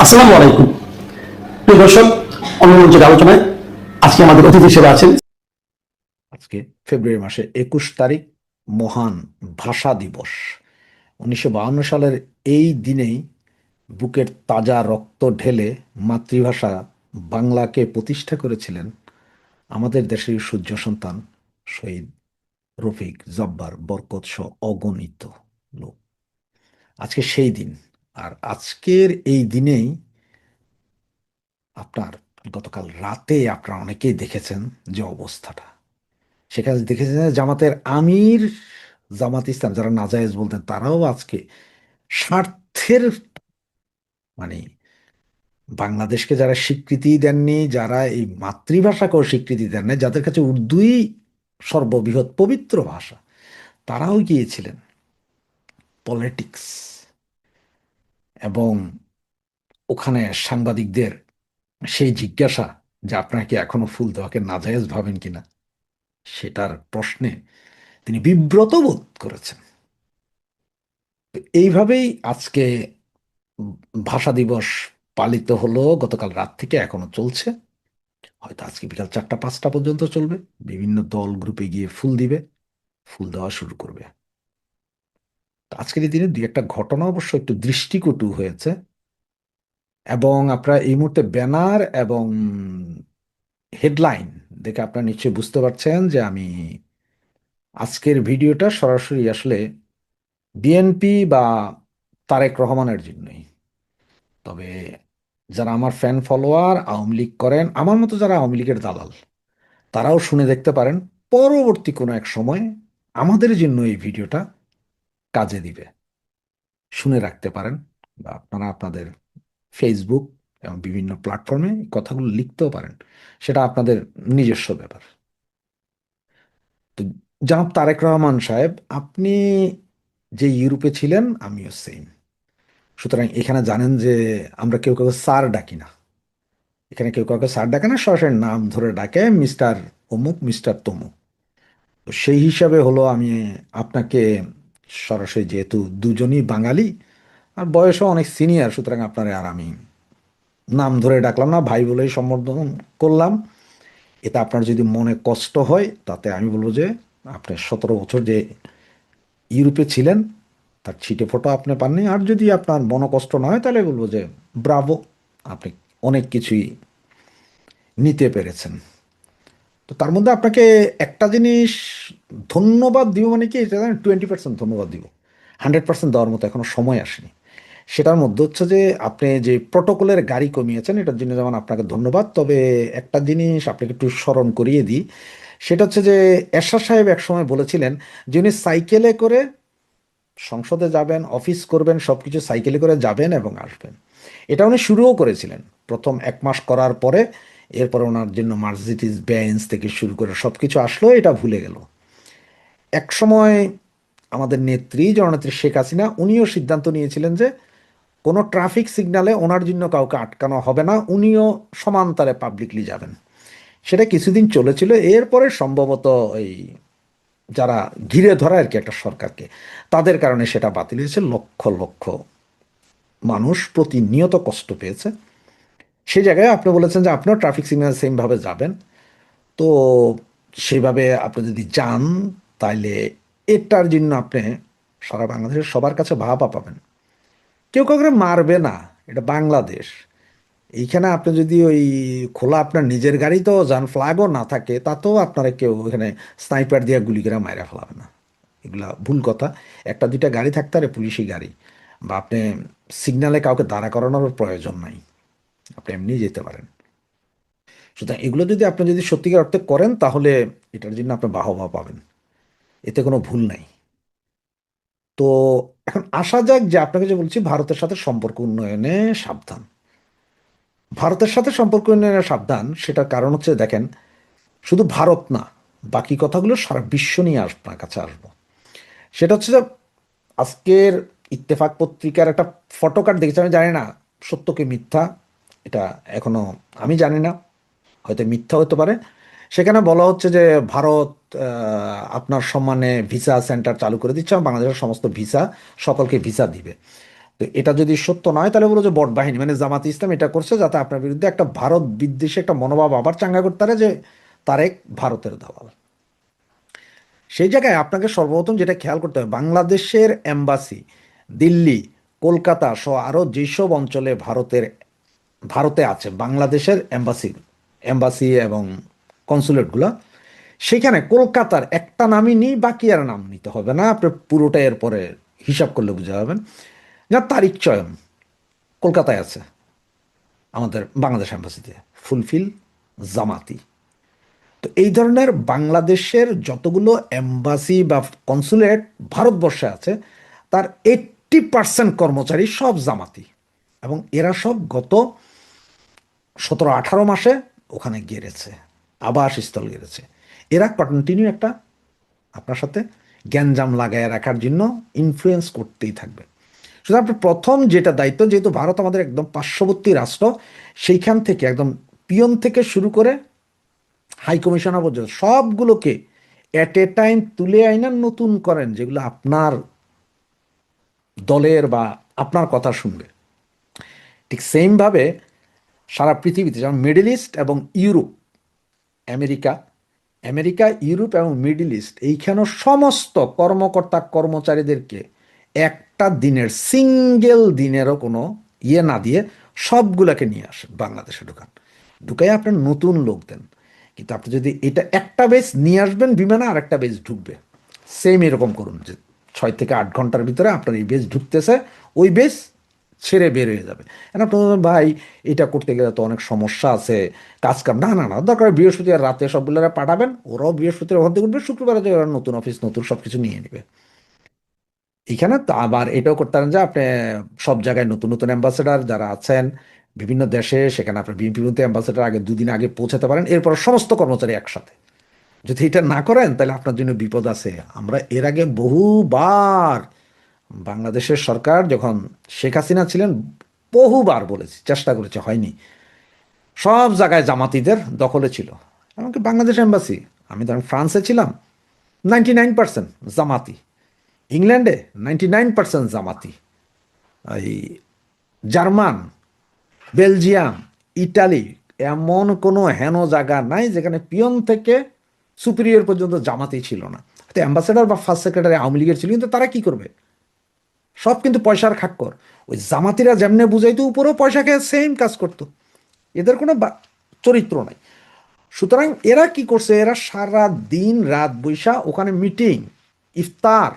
আসসালামু আলাইকুম প্রিয় দর্শক, অন্যমঞ্চের আলোচনায় আজকে আমাদের অতিথি হিসেবে আছেন। আজকে ফেব্রুয়ারি মাসে 21 তারিখ, মহান ভাষা দিবস। 1952 সালের এই দিনেই বুকের তাজা রক্ত ঢেলে মাতৃভাষা বাংলাকে প্রতিষ্ঠা করেছিলেন আমাদের দেশের সূর্য সন্তান শহীদ রফিক, জব্বার, বরকত সহ অগণিত লোক। আজকে সেই দিন। আর আজকের এই দিনেই আপনার গতকাল রাতে আপনারা অনেকেই দেখেছেন যে অবস্থাটা, সেখানে দেখেছেন যে জামাতের আমির, জামাত ইসলাম যারা নাজায়েজ বলতেন, তারাও আজকে স্বার্থের মানে বাংলাদেশকে যারা স্বীকৃতি দেননি, যারা এই মাতৃভাষাকেও স্বীকৃতি দেন না, যাদের কাছে উর্দুই সর্ববৃহৎ পবিত্র ভাষা, তারাও গিয়েছিলেন পলিটিক্স এবং ওখানে সাংবাদিকদের সেই জিজ্ঞাসা যে আপনারা কি এখনো ফুল দেওয়াকে নাজায়েজ ভাবেন কিনা, সেটার প্রশ্নে তিনি বিব্রত বোধ করেছেন। এইভাবেই আজকে ভাষা দিবস পালিত হলো। গতকাল রাত থেকে এখনো চলছে, হয়তো আজকে বিকাল 4টা 5টা পর্যন্ত চলবে। বিভিন্ন দল গ্রুপে গিয়ে ফুল দিবে, ফুল দেওয়া শুরু করবে। আজকের এই দিনে দুই একটা ঘটনা অবশ্য একটু দৃষ্টিকটু হয়েছে, এবং আপনারা এই মুহূর্তে ব্যানার এবং হেডলাইন দেখে আপনারা নিশ্চয়ই বুঝতে পারছেন যে আমি আজকের ভিডিওটা সরাসরি আসলে বিএনপি বা তারেক রহমানের জন্যই। তবে যারা আমার ফ্যান ফলোয়ার আওয়ামী লীগ করেন, আমার মতো যারা আওয়ামী লীগের দালাল, তারাও শুনে দেখতে পারেন। পরবর্তী কোনো এক সময় আমাদের জন্য এই ভিডিওটা কাজে দিবে, শুনে রাখতে পারেন। বা আপনারা আপনাদের ফেসবুক এবং বিভিন্ন প্ল্যাটফর্মে কথাগুলো লিখতেও পারেন, সেটা আপনাদের নিজস্ব ব্যাপার। তো জনাব তারেক রহমান সাহেব, আপনি যে ইউরোপে ছিলেন, আমিও সেম। সুতরাং এখানে জানেন যে আমরা কেউ কাউকে স্যার ডাকি না। এখানে কেউ কাউকে স্যার ডাকে না, সরাসরি নাম ধরে ডাকে, মিস্টার অমুক, মিস্টার তমুক। তো সেই হিসাবে হলো আমি আপনাকে সরাসরি, যেহেতু দুজনই বাঙালি আর বয়সও অনেক সিনিয়র, সুতরাং আপনারে আর আমি নাম ধরে ডাকলাম না, ভাই বলেই সম্বোধন করলাম। এটা আপনার যদি মনে কষ্ট হয়, তাতে আমি বলবো যে আপনি 17 বছর যে ইউরোপে ছিলেন তার ছিটে ফোঁটা আপনি পাননি। আর যদি আপনার মনোকষ্ট না হয়, তাহলে বলবো যে ব্রাভো, আপনি অনেক কিছুই নিতে পেরেছেন। তো তার মধ্যে আপনাকে একটা জিনিস ধন্যবাদ দিব, মানে কি, এটা 20% ধন্যবাদ দিব। 100% দেওয়ার মতো এখনো সময় আসেনি। সেটার মধ্যে হচ্ছে যে আপনি যে প্রোটোকলের গাড়ি কমিয়েছেন, এটার জন্য যেমন আপনাকে ধন্যবাদ। তবে একটা জিনিস আপনাকে একটু স্মরণ করিয়ে দিই, সেটা হচ্ছে যে এরশাদ সাহেব একসময় বলেছিলেন যে উনি সাইকেলে করে সংসদে যাবেন, অফিস করবেন, সব কিছু সাইকেলে করে যাবেন এবং আসবেন। এটা উনি শুরুও করেছিলেন প্রথম 1 মাস করার পরে। এরপরে ওনার জন্য মার্সিডিজ বেঞ্জ থেকে শুরু করে সব কিছু আসলো, এটা ভুলে গেল। এক সময় আমাদের নেত্রী, জননেত্রী শেখ হাসিনা, উনিও সিদ্ধান্ত নিয়েছিলেন যে কোনো ট্রাফিক সিগন্যালে ওনার জন্য কাউকে আটকানো হবে না, উনিও সমান্তরে পাবলিকলি যাবেন। সেটা কিছুদিন চলেছিল। এরপরে সম্ভবত এই যারা ঘিরে ধরা আর কি একটা সরকারকে, তাদের কারণে সেটা বাতিল হয়েছে। লক্ষ লক্ষ মানুষ প্রতিনিয়ত কষ্ট পেয়েছে। সেই জায়গায় আপনি বলেছেন যে আপনিও ট্রাফিক সিগন্যাল সেমভাবে যাবেন। তো সেইভাবে আপনি যদি যান, তাইলে এটার জন্য আপনি সারা বাংলাদেশের সবার কাছে ভাবা পাবেন। কেউ কাউকে মারবে না, এটা বাংলাদেশ। এইখানে আপনি যদি ওই খোলা আপনার নিজের গাড়িতেও যান, ফ্ল্যাগও না থাকে, তাতেও আপনারা কেউ এখানে স্নাইপার দিয়ে গুলি করে মাইরা ফেলাবে না। এগুলা ভুল কথা। একটা দুইটা গাড়ি থাকতে পারে, পুলিশি গাড়ি, বা আপনি সিগন্যালে কাউকে দাঁড়া করানোর প্রয়োজন নাই, আপনি এমনি যেতে পারেন। সুতরাং এগুলো যদি আপনি যদি সত্যিকার অর্থে করেন, তাহলে এটার জন্য আপনি বাহবা পাবেন, এতে কোনো ভুল নাই। তো এখন আসা যাক যে আপনাকে যে বলছি ভারতের সাথে সম্পর্ক উন্নয়নে সাবধান। ভারতের সাথে সম্পর্ক উন্নয়নে সাবধান, সেটার কারণ হচ্ছে দেখেন, শুধু ভারত না, বাকি কথাগুলো সারা বিশ্ব নিয়ে আপনার কাছে আসবো। সেটা হচ্ছে যে আজকের ইত্তেফাক পত্রিকার একটা ফটোকার্ড দেখেছি, আমি জানি না সত্য কি মিথ্যা, এটা এখনো আমি জানি না, হয়তো মিথ্যা হতে পারে। সেখানে বলা হচ্ছে যে ভারত আপনার সম্মানে ভিসা সেন্টার চালু করে দিচ্ছে এবং বাংলাদেশের সমস্ত ভিসা সকলকে ভিসা দিবে। তো এটা যদি সত্য নয় তাহলে বলো যে বট বাহিনী মানে জামাত ইসলাম এটা করছে যাতে আপনার বিরুদ্ধে একটা ভারত বিদ্বেষী একটা মনোভাব আবার চাঙ্গা করতে পারে যে তারেক ভারতের দালাল। সেই জায়গায় আপনাকে সর্বপ্রথম যেটা খেয়াল করতে হবে, বাংলাদেশের এম্বাসি দিল্লি, কলকাতা সহ আরও যেসব অঞ্চলে ভারতে আছে বাংলাদেশের এম্বাসি এম্বাসি এবং কনসুলেটগুলো, সেখানে কলকাতার একটা নামই নেই, বাকি আর নাম নিতে হবে না, আপনি পুরোটা এরপরে হিসাব করলে বুঝে যাবেন। যা তারিখ চয়ন কলকাতায় আছে আমাদের বাংলাদেশ এম্বাসিতে, ফুলফিল জামাতি। তো এই ধরনের বাংলাদেশের যতগুলো এম্বাসি বা কনসুলেট ভারতবর্ষে আছে তার 80% কর্মচারী সব জামাতি, এবং এরা সব গত 17-18 মাসে ওখানে গেড়েছে, আবাসস্থল গেড়েছে। এরা কন্টিনিউ একটা আপনার সাথে গ্যাঞ্জাম লাগায় রাখার জন্য ইনফ্লুয়েন্স করতেই থাকবে। সুতরাং আপনার প্রথম যেটা দায়িত্ব, যেহেতু ভারত আমাদের একদম পার্শ্ববর্তী রাষ্ট্র, সেইখান থেকে একদম পিয়ন থেকে শুরু করে হাই কমিশনার পর্যন্ত সবগুলোকে অ্যাট এ টাইম তুলে আইনা নতুন করেন, যেগুলো আপনার দলের বা আপনার কথা শুনবে। ঠিক সেমভাবে সারা পৃথিবীতে যেমন মিডল ইস্ট এবং ইউরোপ, আমেরিকা আমেরিকা ইউরোপ এবং মিডল ইস্ট, এইখানেও সমস্ত কর্মকর্তা কর্মচারীদেরকে একটা দিনের সিঙ্গেল দিনেরও কোনো ইয়ে না দিয়ে সবগুলোকে নিয়ে আসেন বাংলাদেশে ঢুকাই আপনার নতুন লোক দেন। কিন্তু আপনি যদি এটা একটা বেস নিয়ে আসবেন বিমানে, আর একটা বেস ঢুকবে, সেম এরকম করুন যে 6 থেকে 8 ঘন্টার ভিতরে আপনার এই বেস ঢুকতেছে, ওই বেস ছেড়ে বের হয়ে যাবে। এখন আপনি বলবেন, ভাই এটা করতে গেলে তো অনেক সমস্যা আছে, কাজ কাম, না না না, দরকার বৃহস্পতিবার রাতে সবগুলো পাঠাবেন, ওরাও বৃহস্পতিবার ওখান থেকে উঠবে, শুক্রবারে ওরা নতুন অফিস নতুন সব কিছু নিয়ে নেবে। এখানে তো আবার এটাও করতে পারেন যে আপনি সব জায়গায় নতুন নতুন অ্যাম্বাসেডার যারা আছেন বিভিন্ন দেশে, সেখানে আপনার বিএনপি অ্যাম্বাসেডার আগে 2 দিন আগে পৌঁছাতে পারেন, এরপর সমস্ত কর্মচারী একসাথে। যদি এটা না করেন তাহলে আপনার জন্য বিপদ আছে। আমরা এর আগে বহুবার, বাংলাদেশের সরকার যখন শেখ হাসিনা ছিলেন, বহুবার বলেছি, চেষ্টা করেছে, হয়নি। সব জায়গায় জামাতিদের দখলে ছিল, এমনকি বাংলাদেশ এম্বাসি, আমি ধরেন ফ্রান্সে ছিলাম, 99% জামাতি, ইংল্যান্ডে 99% জামাতি, এই জার্মান, বেলজিয়াম, ইটালি, এমন কোনো হেন জায়গা নাই যেখানে পিয়ন থেকে সুপিরিয়র পর্যন্ত জামাতি ছিল না। তো অ্যাম্বাসেডার বা ফার্স্ট সেক্রেটারি আওয়ামী লীগের ছিল, কিন্তু তারা কি করবে, সব কিন্তু পয়সার খাক্কর। ওই জামাতিরা যেমনে বুঝাইতো উপরেও পয়সা খেয়ে সেম কাজ করতো, এদের কোনো চরিত্র নাই। সুতরাং এরা কি করছে, এরা সারা দিন রাত বৈশা ওখানে মিটিং, ইফতার,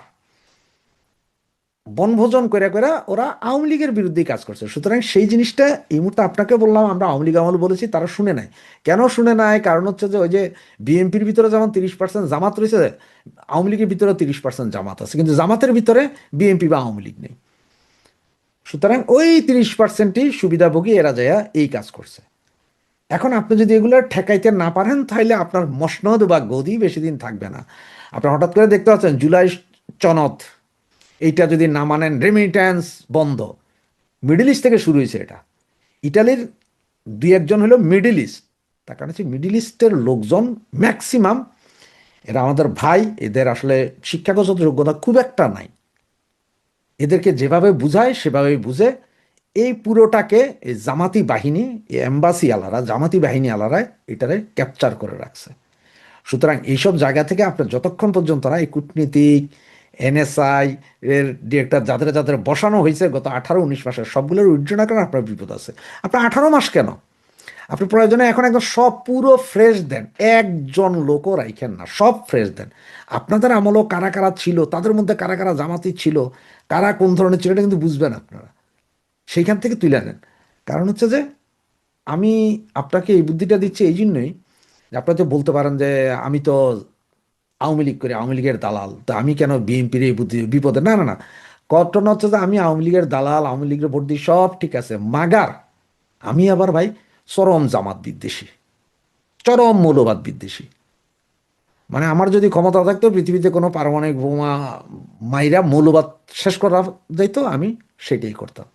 বনভোজন করে করে ওরা আওয়ামী লীগের বিরুদ্ধেই কাজ করছে। সুতরাং সেই জিনিসটা এই মুহূর্তে আপনাকে বললাম, আমরা আওয়ামী লীগ আমল বলেছি, তারা শুনে নাই। কেন শুনে নাই? কারণ হচ্ছে যে ওই যে বিএনপির ভিতরে যেমন 30% জামাত রয়েছে, আওয়ামী লীগের ভিতরে 30% জামাত আছে, কিন্তু জামাতের ভিতরে বিএনপি বা আওয়ামী লীগ নেই। সুতরাং ওই 30%ই সুবিধাভোগী, এরা যায় এই কাজ করছে। এখন আপনি যদি এগুলো ঠেকাইতে না পারেন তাহলে আপনার মসনদ বা গদি বেশি দিন থাকবে না। আপনি হঠাৎ করে দেখতে পাচ্ছেন জুলাই সনদ, এইটা যদি না মানেন রেমিট্যান্স বন্ধ। মিডল ইস্ট থেকে শুরু হয়েছে এটা। ইটালির 2-1 জন হলো মিডল ইস্ট, তার কারণ হচ্ছে মিডল ইস্টের লোকজন ম্যাক্সিমাম এরা আমাদের ভাই, এদের আসলে শিক্ষাগত যোগ্যতা খুব একটা নাই, এদেরকে যেভাবে বুঝায় সেভাবেই বুঝে এই পুরোটাকে এই জামাতি বাহিনী, এই এম্বাসি আলারা, জামাতি বাহিনী আলারা এটারে ক্যাপচার করে রাখছে। সুতরাং এইসব জায়গা থেকে আপনার যতক্ষণ পর্যন্ত না এই কূটনীতিক, এনএসআই এর ডিরেক্টর যাদের যাদের বসানো হয়েছে গত 18-19 মাসের সবগুলোর উইথড্র না করেন, আপনার বিপদ আছে। আপনার 18 মাস কেন, আপনি প্রয়োজনে এখন একদম সব পুরো ফ্রেশ দেন, একজন লোকও রাইখেন না, সব ফ্রেশ দেন। আপনাদের আমলও কারা কারা ছিল, তাদের মধ্যে কারা কারা জামাতি ছিল, কারা কোন ধরনের ছিল, এটা কিন্তু বুঝবেন আপনারা, সেইখান থেকে তুলে নেন। কারণ হচ্ছে যে আমি আপনাকে এই বুদ্ধিটা দিচ্ছি এই জন্যই যে আপনারা তো বলতে পারেন যে আমি তো আওয়ামী লীগ করি, আওয়ামী লীগের দালাল, তো আমি কেন বিএনপির এই বুদ্ধি বিপদে, না না না। ঘটনা হচ্ছে যে আমি আওয়ামী লীগের দালাল, আওয়ামী লীগের ভোট দিই, সব ঠিক আছে, মাগার আমি আবার ভাই চরম জামাত বিদ্বেষী, চরম মৌলবাদ বিদ্বেষী। মানে আমার যদি ক্ষমতা থাকতো পৃথিবীতে কোনো পারমাণবিক বোমা মাইরা মৌলবাদ শেষ করা যাইতো, আমি সেটাই করতাম।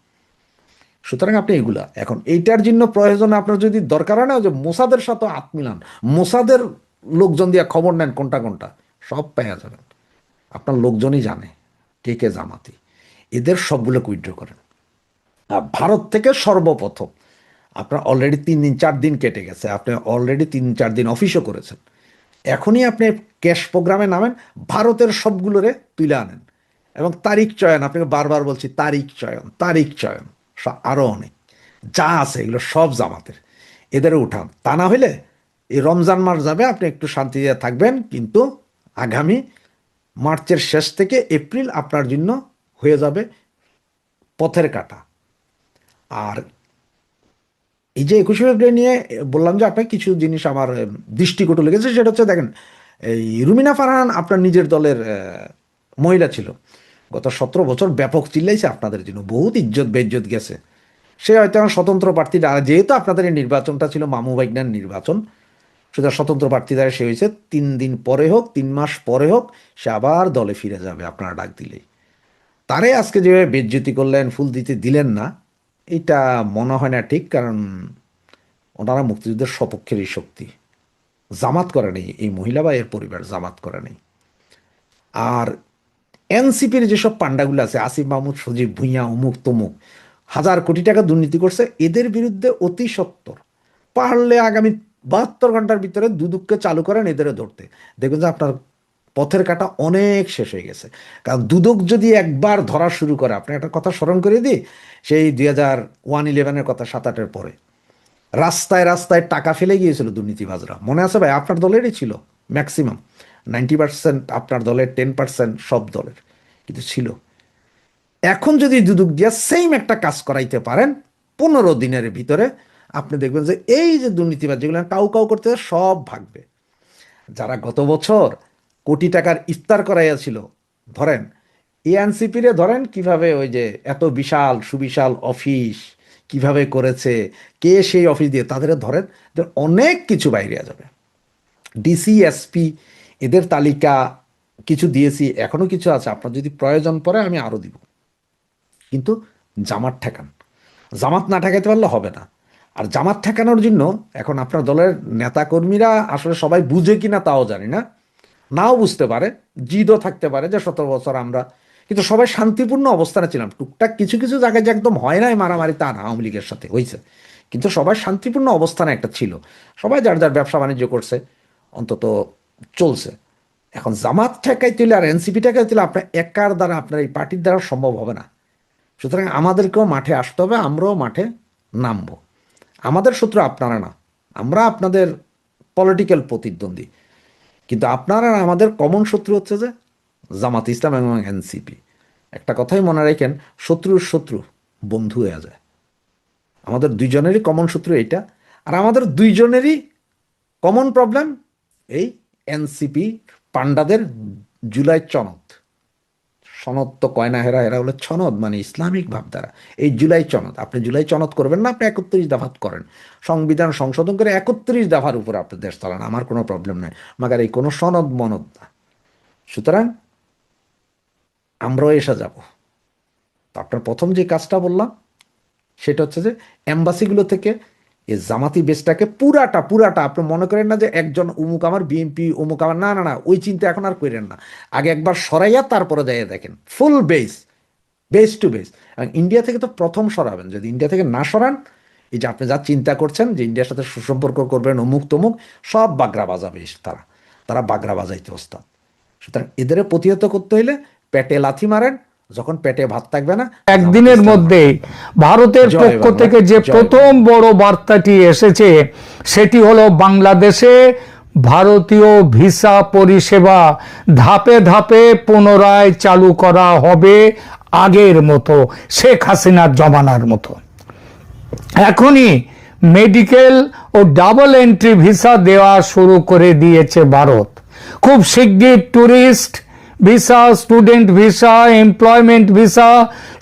সুতরাং আপনি এগুলা এখন এইটার জন্য প্রয়োজন, আপনার যদি দরকার হয় না যে মোসাদের সাথে হাত মিলান, মোসাদের লোকজন দিয়ে খবর নেন কোনটা কোনটা, সব পাওয়া যাবেন। আপনার লোকজনই জানে কে কে জামাতি, এদের সবগুলোকে উইথড্র করেন। ভারত থেকে সর্বপ্রথম আপনার অলরেডি 3 দিন 4 দিন কেটে গেছে, আপনি অলরেডি 3-4 দিন অফিসও করেছেন, এখনই আপনি ক্যাশ প্রোগ্রামে নামেন, ভারতের সবগুলোরে তুলে আনেন এবং তারিখ চয়ন, আপনাকে বারবার বলছি তারিখ চয়ন আরও অনেক যা আছে এগুলো সব জামাতের, এদের উঠান। তা না হইলে এই রমজান মাস যাবে, আপনি একটু শান্তিতে থাকবেন, কিন্তু আগামী মার্চের শেষ থেকে এপ্রিল আপনার জন্য হয়ে যাবে পথের কাটা। আর এই যে 21শে ফেব্রুয়ারি নিয়ে বললাম যে আপনার কিছু জিনিস আমার দৃষ্টিকটু লেগেছে, সেটা হচ্ছে দেখেন, এই রুমিনা ফারহান আপনার নিজের দলের মহিলা ছিল, গত 17 বছর ব্যাপক চিল্লাইছে আপনাদের জন্য, বহুত ইজ্জত বেইজ্জত গেছে। সে হয়তো এখন স্বতন্ত্র প্রার্থী, যেহেতু আপনাদের এই নির্বাচনটা ছিল মামু ভাইগনার নির্বাচন, সুতরাং স্বতন্ত্র প্রার্থী দ্বারা সে হয়েছে, 3 দিন পরে হোক 3 মাস পরে হোক সে আবার দলে ফিরে যাবে আপনারা ডাক দিলেই। তারে আজকে যেভাবে বেজ্জতি করলেন, ফুল দিতে দিলেন না, এটা মনে হয় না ঠিক, কারণ ওনারা মুক্তিযুদ্ধের সপক্ষেরই শক্তি, জামাত করে নেই এই মহিলা বা এর পরিবার, জামাত করে নেই। আর এনসিপির যেসব পান্ডাগুলো আছে, আসিফ মাহমুদ, সজীব ভুঁইয়া, অমুক তমুক, 1000 কোটি টাকা দুর্নীতি করছে, এদের বিরুদ্ধে অতি সত্বর পারলে আগামী 72 ঘন্টার ভিতরে দুদককে চালু করেন এদের ধরতে, দেখবেন যে আপনার পথের কাটা অনেক শেষ হয়ে গেছে। কারণ দুদক যদি একবার ধরা শুরু করে, আপনি একটা কথা স্মরণ করে দিই, সেই 2001-11-এর কথা, 7-8-এর পরে রাস্তায় রাস্তায় টাকা ফেলে গিয়েছিল দুর্নীতিবাজরা, মনে আছে ভাই? আপনার দলেরই ছিল ম্যাক্সিমাম, 90% আপনার দলের, 10% সব দলের, কিন্তু ছিল। এখন যদি দুদক দিয়া সেম একটা কাজ করাইতে পারেন 15 দিনের ভিতরে, আপনি দেখবেন যে এই যে দুর্নীতিবাজ যেগুলো কাউ কাউ করতে সব ভাগবে। যারা গত বছর কোটি টাকার ইফতার করাইয়াছিল, ধরেন এএনসিপিরে ধরেন কিভাবে ওই যে এত বিশাল সুবিশাল অফিস কিভাবে করেছে, কে সেই অফিস দিয়ে, তাদের ধরেন অনেক কিছু বাইরে যাবে। ডিসি এসপি এদের তালিকা কিছু দিয়েছি, এখনো কিছু আছে, আপনার যদি প্রয়োজন পড়ে আমি আরো দিব, কিন্তু জামাত ঠেকান, জামাত না ঠেকাইতে পারলে হবে না। আর জামাত ঠেকানোর জন্য এখন আপনার দলের নেতাকর্মীরা আসলে সবাই বুঝে কিনা তাও জানি না, নাও বুঝতে পারে, জিদও থাকতে পারে যে 17 বছর আমরা, কিন্তু সবাই শান্তিপূর্ণ অবস্থানে ছিলাম। টুকটাক কিছু কিছু জায়গায় যে একদম হয় নাই মারামারি তা না, আওয়ামী লীগের সাথে হয়েছে, কিন্তু সবাই শান্তিপূর্ণ অবস্থানে একটা ছিল, সবাই যার যার ব্যবসা বাণিজ্য করছে, অন্তত চলছে। এখন জামাত ঠেকাইতে হলে আর এনসিপি ঠেকাইতে হলে আপনার একার দ্বারা, আপনার এই পার্টির দ্বারা সম্ভব হবে না। সুতরাং আমাদেরকেও মাঠে আসতে হবে, আমরাও মাঠে নামবো। আমাদের শত্রু আপনারা না, আমরা আপনাদের পলিটিক্যাল প্রতিদ্বন্দ্বী, কিন্তু আপনারা আমাদের কমন শত্রু হচ্ছে যে জামাত ইসলাম এবং এনসিপি। একটা কথাই মনে রাখেন, শত্রুর শত্রু বন্ধু হয়ে যায়। আমাদের দুইজনেরই কমন শত্রু এইটা, আর আমাদের দুইজনেরই কমন প্রবলেম এই এনসিপি পান্ডাদের জুলাই সনদ। সনদ তো কয় না, হেরা হেরা হলো সনদ, মানে ইসলামিক ভাবধারা। এই জুলাই সনদ, আপনি জুলাই সনদ করবেন না, আপনি 31 দফা করেন, সংবিধান সংশোধন করে 31 দফার উপর আপনি দেশ চালান, আমার কোনো প্রবলেম নেই, মাগার এই কোনো সনদ মনদ না। সুতরাং আমরাও এসে যাব। তো আপনার প্রথম যে কাজটা বললাম সেটা হচ্ছে যে এম্বাসিগুলো থেকে এই জামাতি বেসটাকে পুরাটা আপনি মনে করেন না যে একজন অমুক আমার বিএনপি অমুক আমার, না না না, ওই চিন্তা এখন আর করেন না। আগে একবার সরাইয়া তারপরে যাইয়া দেখেন ফুল বেস টু বেস। এবং ইন্ডিয়া থেকে তো প্রথম সরাবেন, যদি ইন্ডিয়া থেকে না সরান, এই যে আপনি যা চিন্তা করছেন যে ইন্ডিয়ার সাথে সুসম্পর্ক করবেন অমুক তমুক, সব বাগড়া বাজাবে তারা বাগড়া বাজাইতে ওস্তাদ। সুতরাং এদের প্রতিহত করতে হইলে পেটে লাথি মারেন, যখন পেটে ভাত থাকবে না। একদিনের মধ্যে ভারতের পক্ষ থেকে যে প্রথম বড় বার্তাটি এসেছে সেটি হলো বাংলাদেশে ভারতীয় ভিসা পরিষেবা ধাপে ধাপে পুনরায় চালু করা হবে, আগের মতো, শেখ হাসিনার জমানার মতো। এখনই medical O double entry visa দেওয়া শুরু করে দিয়েছে ভারত। খুব শিগগির tourist visa, student visa, employment visa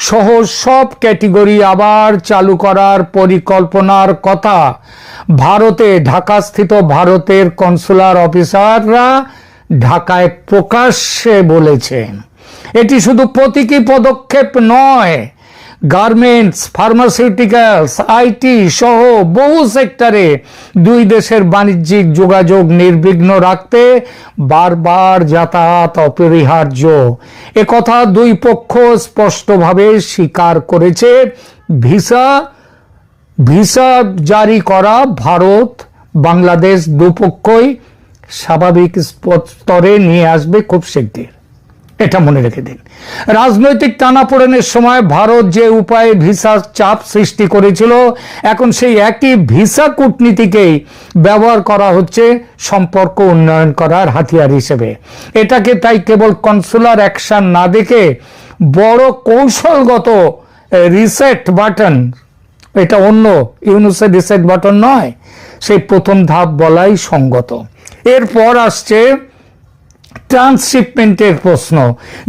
সহ সব ক্যাটেগরি আবার চালু করার পরিকল্পনার কথা ভারতে ঢাকাস্থিত ভারতের কনসুলার অফিসাররা ঢাকায় প্রকাশ্যে বলেছেন। এটি শুধু প্রতীকী পদক্ষেপ নয়, গার্মেন্টস, ফার্মাসিউটিক্যালস, আইটি সহ বহু সেক্টরে দুই দেশের বাণিজ্যিক যোগাযোগ নির্বিঘ্ন রাখতে বারবার যাতায়াত অপরিহার্য। একথা দুই পক্ষ স্পষ্টভাবে স্বীকার করেছে। ভিসা জারি করা ভারত বাংলাদেশ দুপক্ষই স্বাভাবিক স্তরে নিয়ে আসবে খুব শিগগির, এটা মনে রেখে দিন। রাজনৈতিক টানাপোড়েনের সময় ভারত যে উপায়ে ভিসা চাপ সৃষ্টি করেছিল, এখন সেই একই ভিসা কূটনীতিকেই ব্যবহার করা হচ্ছে সম্পর্ক উন্নয়ন করার হাতিয়ার হিসেবে। এটাকে তাই কেবল কনসুলার অ্যাকশন না দেখে বড় কৌশলগত রিসেট বাটন, এটা অন্য ইউনুসের রিসেট বাটন নয়, সেই প্রথম ধাপ বলাই সঙ্গত। এরপর আসছে ট্রান্সশিপমেন্টের প্রশ্ন,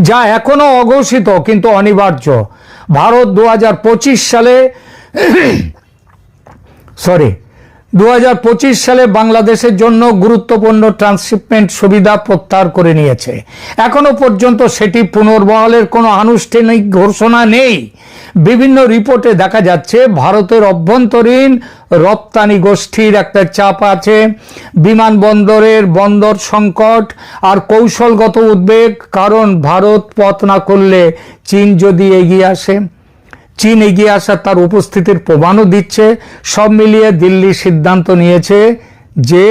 যা এখনো অঘোষিত কিন্তু অনিবার্য। ভারত 2025 সালে বাংলাদেশের জন্য গুরুত্বপূর্ণ ট্রান্সশিপমেন্ট সুবিধা প্রত্যাহার করে নিয়েছে। এখনো পর্যন্ত সেটি পুনর্বহালের কোনো আনুষ্ঠানিক ঘোষণা নেই। বিভিন্ন রিপোর্টে দেখা যাচ্ছে ভারতের অভ্যন্তরীণ রপ্তানি গোষ্ঠীর একটা চাপ আছে, বিমানবন্দরের বন্দর সংকট আর কৌশলগত উদ্বেগ, কারণ ভারত পথ না করলে চীন যদি এগিয়ে আসে, চীন এগিয়ে আসা তার উপস্থিতির প্রমাণও দিচ্ছে। সব মিলিয়ে দিল্লি সিদ্ধান্ত নিয়েছে যে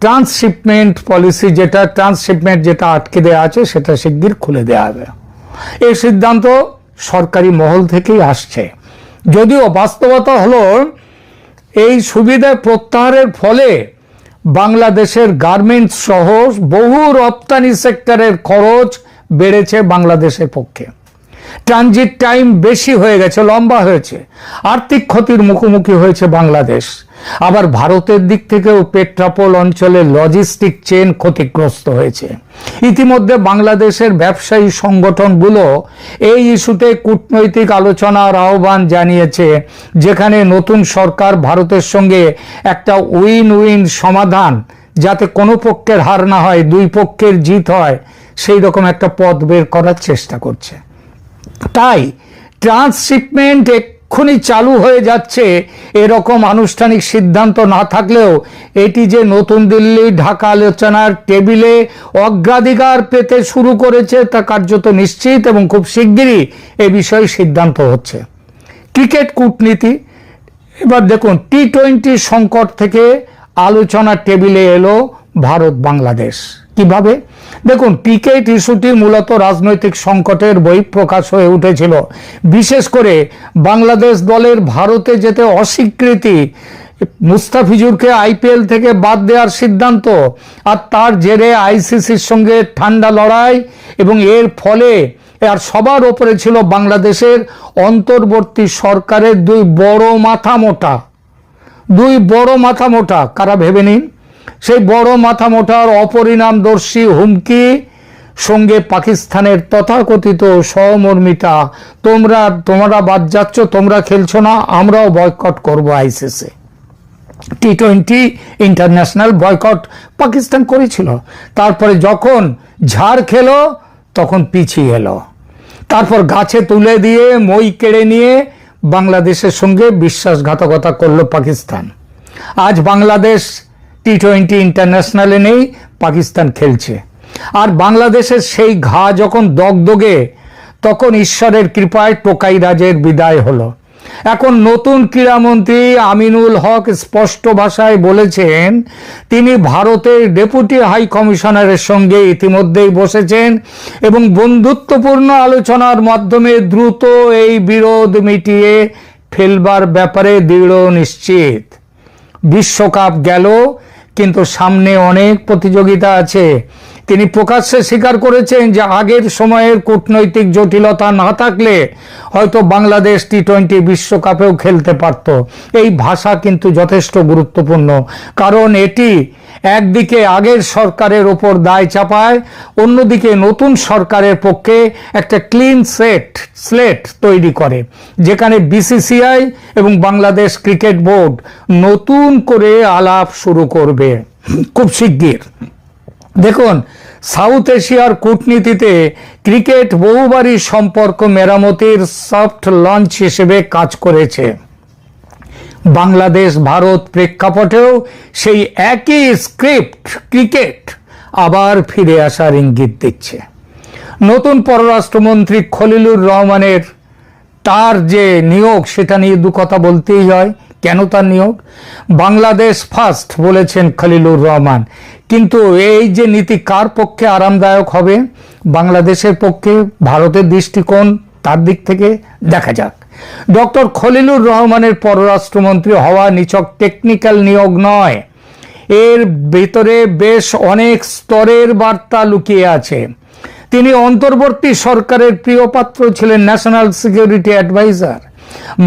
ট্রান্সশিপমেন্ট যেটা আটকে দেওয়া আছে সেটা শিগগির খুলে দেওয়া হবে। এই সিদ্ধান্ত সরকারি মহল থেকেই আসছে, যদিও বাস্তবতা হলো এই সুবিধা প্রত্যাহারের ফলে বাংলাদেশের গার্মেন্টস সহ বহু রপ্তানি সেক্টরের খরচ বেড়েছে বাংলাদেশের পক্ষে। ট্রানজিট টাইম বেশি হয়ে গেছে, লম্বা হয়েছে, আর্থিক ক্ষতির মুখোমুখি হয়েছে বাংলাদেশ। আবার ভারতের দিক থেকেও পেট্রাপোল অঞ্চলের লজিস্টিক চেন ক্ষতিগ্রস্ত হয়েছে। ইতিমধ্যে বাংলাদেশের ব্যবসায়ী সংগঠনগুলো এই ইস্যুতে কূটনৈতিক আলোচনার আহ্বান জানিয়েছে, যেখানে নতুন সরকার ভারতের সঙ্গে একটা উইন উইন সমাধান, যাতে কোনো পক্ষের হার না হয়, দুই পক্ষের জিত হয়, সেই রকম একটা পথ বের করার চেষ্টা করছে। তাই ট্রান্সশিপমেন্ট এক্ষুনি চালু হয়ে যাচ্ছে এরকম আনুষ্ঠানিক সিদ্ধান্ত না থাকলেও এটি যে নতুন দিল্লি ঢাকা আলোচনার টেবিলে অগ্রাধিকার পেতে শুরু করেছে তা কার্যত নিশ্চিত, এবং খুব শিগগিরই এ বিষয়ে সিদ্ধান্ত হচ্ছে। ক্রিকেট কূটনীতি, এবার দেখুন টি-20 সংকট থেকে আলোচনার টেবিলে এলো ভারত বাংলাদেশ। কিভাবে? দেখুন, ক্রিকেট ইস্যুটি মূলত রাজনৈতিক সংকটের বহিঃপ্রকাশ হয়ে উঠেছিল। বিশেষ করে বাংলাদেশ দলের ভারতে যেতে অস্বীকৃতি, মুস্তাফিজুরকে আইপিএল থেকে বাদ দেওয়ার সিদ্ধান্ত, আর তার জেরে আইসিসির সঙ্গে ঠান্ডা লড়াই, এবং এর ফলে আর সবার ওপরে ছিল বাংলাদেশের অন্তর্বর্তী সরকারের দুই বড় মাথা মোটা। কারা ভেবে নিন? সেই বড় মাথা মোটার অপরিণামদর্শী হুমকি সঙ্গে পাকিস্তানের তথাকথিত সহমর্মিতা, তোমরা বাদ যাচ্ছ, তোমরা খেলছো না, আমরাও বয়কট করব আইসিসি। টি-20 ইন্টারন্যাশনাল বয়কট পাকিস্তান করেছিল, তারপরে যখন ঝাড় খেলো তখন পিছিয়ে এলো, তারপর গাছে তুলে দিয়ে মই কেড়ে নিয়ে বাংলাদেশের সঙ্গে বিশ্বাসঘাতকতা করলো পাকিস্তান। আজ বাংলাদেশ টি-20 ইন্টারন্যাশনালে নেই, পাকিস্তান খেলছে। আর বাংলাদেশের সেই ঘা যখন দগদগে, তখন ঈশ্বরের কৃপায় টোকাই রাজের বিদায় হলো। এখন নতুন ক্রীড়ামন্ত্রী আমিনুল হক স্পষ্ট ভাষায় বলেছেন তিনি ভারতের ডেপুটি হাই কমিশনারের সঙ্গে ইতিমধ্যেই বসেছেন এবং বন্ধুত্বপূর্ণ আলোচনার মাধ্যমে দ্রুত এই বিরোধ মিটিয়ে ফেলবার ব্যাপারে দৃঢ় নিশ্চিত। বিশ্বকাপ গেল, কিন্তু সামনে অনেক প্রতিযোগিতা আছে। তিনি প্রকাশ্যে স্বীকার করেছেন যে আগের সময়ের কূটনৈতিক জটিলতা না থাকলে হয়তো বাংলাদেশ টি-20 বিশ্বকাপেও খেলতে পারত। এই ভাষা কিন্তু যথেষ্ট গুরুত্বপূর্ণ, কারণ এটি একদিকে আগের সরকারের ওপর দায় চাপায়, অন্যদিকে নতুন সরকারের পক্ষে একটা ক্লিন স্লেট তৈরি করে, যেখানে বিসিসিআই এবং বাংলাদেশ ক্রিকেট বোর্ড নতুন করে আলাপ শুরু করবে খুব শিগগির। দেখুন, সাউথ এশিয়ার কূটনীতিতে ক্রিকেট বহুবারই সম্পর্ক মেরামতির সফট লঞ্চ হিসেবে কাজ করেছে। বাংলাদেশ ভারত প্রেক্ষাপটেও সেই একই স্ক্রিপ্ট ক্রিকেট আবার ফিরে আসার ইঙ্গিত দিচ্ছে। নতুন পররাষ্ট্রমন্ত্রী খলিলুর রহমানের তার যে নিয়োগ সেটা নিয়ে দু কথা বলতেই হয়। কেন তার নিয়োগ? বাংলাদেশ ফার্স্ট বলেছেন খলিলুর রহমান, কিন্তু এই যে নীতি কার পক্ষে আরামদায়ক হবে? বাংলাদেশের পক্ষে, ভারতের দৃষ্টিকোণ তার দিক থেকে দেখা যাক। ডক্টর খলিলুর রহমানের পররাষ্ট্রমন্ত্রী হওয়া নিছক টেকনিক্যাল নিয়োগ নয়, এর ভেতরে বেশ অনেক স্তরের বার্তা লুকিয়ে আছে। তিনি অন্তর্বর্তী সরকারের প্রিয় পাত্র ছিলেন, ন্যাশনাল সিকিউরিটি অ্যাডভাইজার।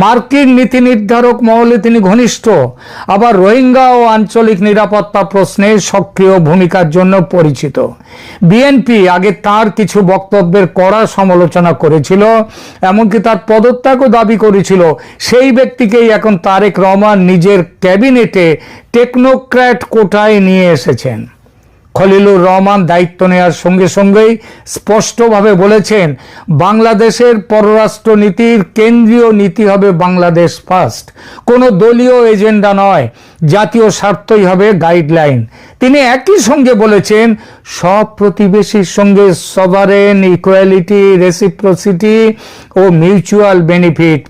মার্কিন নীতি নির্ধারক মহলে তিনি ঘনিষ্ঠ, আবার রোহিঙ্গা ও আঞ্চলিক নিরাপত্তা প্রশ্নে সক্রিয় ভূমিকার জন্য পরিচিত। বিএনপি আগে তার কিছু বক্তব্যের কড়া সমালোচনা করেছিল, এমনকি তার পদত্যাগও দাবি করেছিল। সেই ব্যক্তিকেই এখন তারেক রহমান নিজের ক্যাবিনেটে টেকনোক্র্যাট কোটায় নিয়ে এসেছেন। খলিলুর রহমান দায়িত্ব নেওয়ার সঙ্গে সঙ্গেই স্পষ্টভাবে বলেছেন, বাংলাদেশের পররাষ্ট্র নীতির কেন্দ্রীয় নীতি হবে বাংলাদেশ ফার্স্ট, কোনো দলীয় এজেন্ডা নয়, জাতীয় স্বার্থই হবে গাইডলাইন। তিনি একই সঙ্গে বলেছেন, সব প্রতিবেশীর সঙ্গে সভারেন, ইকুয়ালিটি, রেসিপ্রোসিটি ও মিউচুয়াল বেনিফিট,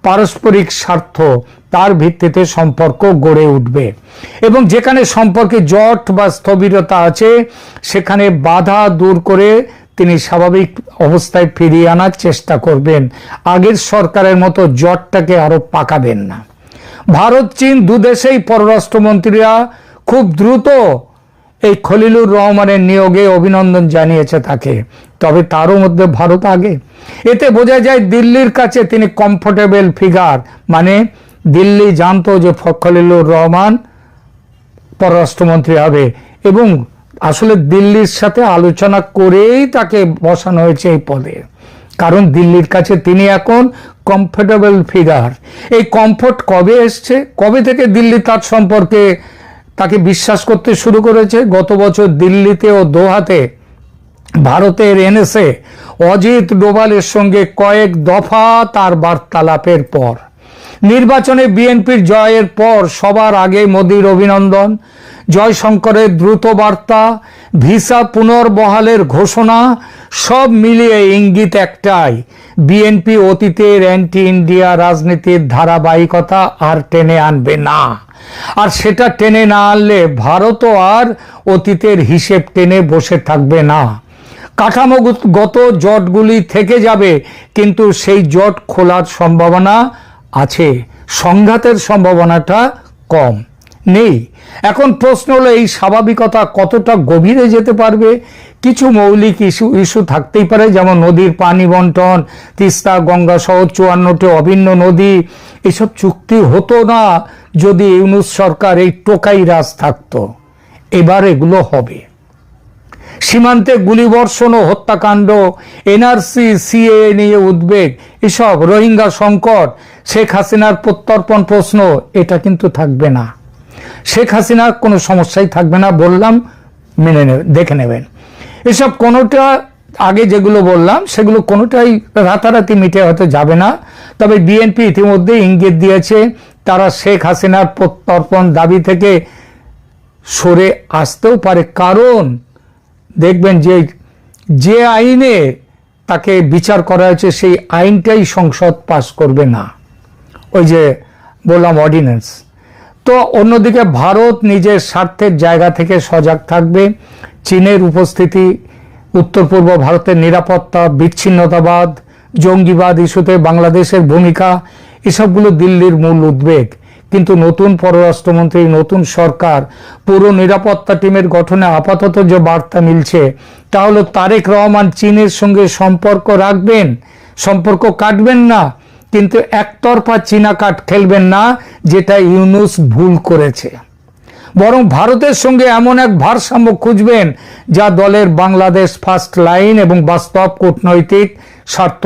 পারস্পরিক স্বার্থ, তার ভিত্তিতে সম্পর্ক গড়ে উঠবে এবং যেখানে সম্পর্কে জট বা স্থবিরতা আছে সেখানে বাধা দূর করে তিনি স্বাভাবিক অবস্থায় ফিরিয়ে আনার চেষ্টা করবেন। আগের সরকারের মতো জটটাকে আরো পাকাবেন না। ভারত চীন দুদেশেই পররাষ্ট্রমন্ত্রীরা খুব দ্রুত এই খলিলুর রহমানের নিয়োগে অভিনন্দন জানিয়েছে তাকে, তবে তারও মধ্যে ভারত আগে। এতে বোঝা যায় দিল্লির কাছে তিনি কমফোর্টেবল ফিগার, মানে দিল্লি জানতো যে খলিলুর রহমান পররাষ্ট্রমন্ত্রী হবে এবং আসলে দিল্লির সাথে আলোচনা করেই তাকে বসানো হয়েছে এই পদে, কারণ দিল্লির কাছে তিনি এখন কমফোর্টেবল ফিগার। এই কমফোর্ট কবে এসছে, কবে থেকে দিল্লি তার সম্পর্কে তাকে বিশ্বাস করতে শুরু করেছে? গত বছর দিল্লিতে ও দোহাতে ভারতের এনএসএ অজিত ডোভালের সঙ্গে কয়েক দফা তার বার্তালাপের পর। নির্বাচনে বিএনপির জয়ের পর সবার আগে মোদির অভিনন্দন, জয়শঙ্করের দ্রুত বার্তা, ভিসা পুনর্বহালের ঘোষণা, সব মিলিয়ে ইঙ্গিত একটাই, বিএনপি অতীতের অ্যান্টি ইন্ডিয়া রাজনীতির ধারাবাহিকতা আর টেনে আনবে না। আর সেটা টেনে না আনলে ভারতও আর অতীতের হিসেব টেনে বসে থাকবে না। কাঠামোগত জটগুলি থেকে যাবে, কিন্তু সেই জট খোলার সম্ভাবনা আছে, সংঘাতের সম্ভাবনাটা কম নেই। এখন প্রশ্ন হলো, এই স্বাভাবিকতা কতটা গভীরে যেতে পারবে? কিছু মৌলিক ইস্যু থাকতেই পারে, যেমন নদীর পানি বন্টন, তিস্তা গঙ্গা সহ 54টি অভিন্ন নদী, এসব চুক্তি হতো না যদি ইউনূস সরকার এই টোকাই রাজ থাকতো। এবার এগুলো হবে। সীমান্তে গুলিবর্ষণ ও হত্যাকাণ্ড, এনআরসি সিএ নিয়ে উদ্বেগ, এসব, রোহিঙ্গা সংকট, শেখ হাসিনার প্রত্যর্পণ প্রশ্ন, এটা কিন্তু থাকবে না। শেখ হাসিনার কোনো সমস্যাই থাকবে না, বললাম, দেখে নেবেন। এসব কোনোটা আগে যেগুলো বললাম সেগুলো কোনোটাই রাতারাতি মিটে হতে যাবে না। তবে বিএনপি ইতিমধ্যে ইঙ্গিত দিয়েছে তারা শেখ হাসিনার প্রত্যর্পণ দাবি থেকে সরে আসতেও পারে, কারণ দেখবেন যে আইনে তাকে বিচার করা হয়েছে সেই আইনটাই সংসদ পাস করবে না, ওই যে বললাম অর্ডিন্যান্স। তো অন্যদিকে ভারত নিজের স্বার্থের জায়গা থেকে সজাগ থাকবে। চীনের উপস্থিতি, উত্তর পূর্ব ভারতের নিরাপত্তা, বিচ্ছিন্নতাবাদ, জঙ্গিবাদ ইস্যুতে বাংলাদেশের ভূমিকা, এসবগুলো দিল্লির মূল উদ্বেগ। কিন্তু নতুন পররাষ্ট্রমন্ত্রী, নতুন সরকার, পুরো নিরাপত্তা টিমের গঠনে আপাতত যে বার্তা মিলছে তা হলো তারেক রহমান চীনের সঙ্গে সম্পর্ক রাখবেন, সম্পর্ক কাটবেন না, কিন্তু একতরফা চীনা কাট খেলবেন না, যেটা ইউনূস ভুল করেছে। বরং ভারতের সঙ্গে এমন এক ভারসাম্য খুঁজবেন যা দলের বাংলাদেশ ফার্স্ট লাইন এবং বাস্তব কূটনৈতিক স্বার্থ